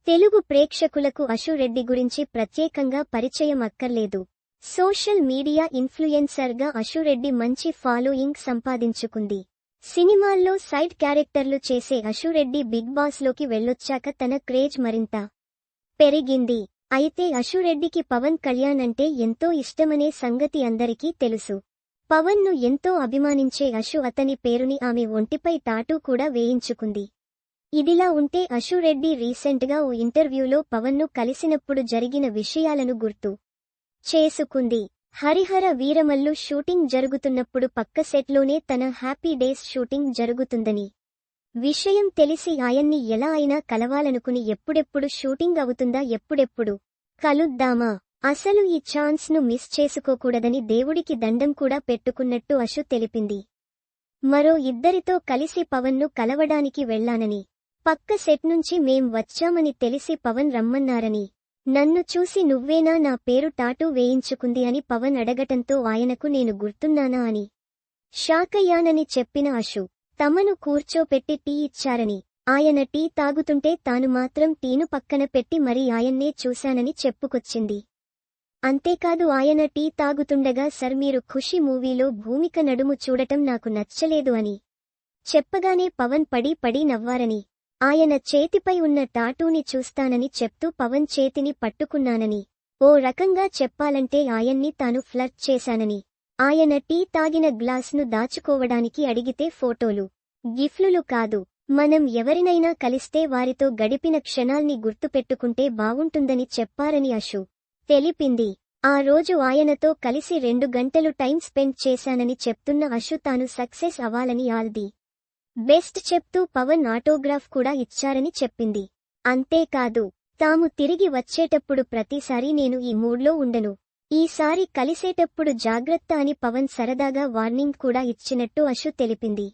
తెలుగు ప్రేక్షకులకు అశు రెడ్డి గురించి ప్రత్యేకంగా పరిచయం అక్కర్లేదు. సోషల్ మీడియా ఇన్ఫ్లుయెన్సర్గా అశు రెడ్డి మంచి ఫాలోయింగ్ సంపాదించుకుంది. సినిమాల్లో సైడ్ క్యారెక్టర్లు చేసే అశు రెడ్డి బిగ్ బాస్లోకి వెళ్ళొచ్చాక తన క్రేజ్ మరింత పెరిగింది. అయితే అశు రెడ్డికి పవన్ కళ్యాణ్ అంటే ఎంతో ఇష్టమనే సంగతి అందరికీ తెలుసు. పవన్ ను ఎంతో అభిమానించే అశు అతని పేరుని ఆమె ఒంటిపై టాటూ కూడా వేయించుకుంది. ఇదిలా ఉంటే అశు రెడ్డి రీసెంట్గా ఓ ఇంటర్వ్యూలో పవన్ ను కలిసినప్పుడు జరిగిన విషయాలను గుర్తు చేసుకుంది. హరిహర వీరమల్లు షూటింగ్ జరుగుతున్నప్పుడు పక్క సెట్లోనే తన హ్యాపీ డేస్ షూటింగ్ జరుగుతుందని విషయం తెలిసి ఆయన్ని ఎలా అయినా కలవాలనుకుని ఎప్పుడెప్పుడు షూటింగ్ అవుతుందా, ఎప్పుడెప్పుడు కలుద్దామా, అసలు ఈ ఛాన్స్ ను మిస్ చేసుకోకూడదని దేవుడికి దండం కూడా పెట్టుకున్నట్టు అశు తెలిపింది. మరో ఇద్దరితో కలిసి పవన్ ను కలవడానికి వెళ్లానని, పక్క సెట్ నుంచి మేం వచ్చామని తెలిసి పవన్ రమ్మన్నారని, నన్ను చూసి నువ్వేనా నా పేరు టాటూ వేయించుకుంది అని పవన్ అడగటంతో ఆయనకు నేను గుర్తున్నానా అని షాకయ్యానని చెప్పిన అశు, తమను కూర్చోపెట్టి టీ ఇచ్చారని, ఆయన టీ తాగుతుంటే తాను మాత్రం టీను పక్కన పెట్టి మరీ ఆయన్నే చూశానని చెప్పుకొచ్చింది. అంతేకాదు ఆయన టీ తాగుతుండగా సర్ మీరు ఖుషి మూవీలో భూమిక నడుము చూడటం నాకు నచ్చలేదు అని చెప్పగానే పవన్ పడి నవ్వారని, ఆయన చేతిపై ఉన్న టాటూని చూస్తానని చెప్తూ పవన్ చేతిని పట్టుకున్నానని, ఓ రకంగా చెప్పాలంటే ఆయన్ని తాను ఫ్లర్ట్ చేశానని, ఆయన టీ తాగిన గ్లాస్ను దాచుకోవడానికి అడిగితే ఫోటోలు గిఫ్లులు కాదు, మనం ఎవరినైనా కలిస్తే వారితో గడిపిన క్షణాల్ని గుర్తుపెట్టుకుంటే బావుంటుందని చెప్పారని అశు తెలిపింది. ఆ రోజు ఆయనతో కలిసి 2 గంటలు టైం స్పెండ్ చేశానని చెప్తున్న అశు తాను సక్సెస్ అవ్వాలని ఆల్ ది బెస్ట్ చెప్తూ పవన్ ఆటోగ్రాఫ్ కూడా ఇచ్చారని చెప్పింది. అంతేకాదు, తాము తిరిగి వచ్చేటప్పుడు ప్రతిసారీ నేను ఈ మూడ్లో ఉండను, ఈసారి కలిసేటప్పుడు జాగ్రత్త అని పవన్ సరదాగా వార్నింగ్ కూడా ఇచ్చినట్టు అశు తెలిపింది.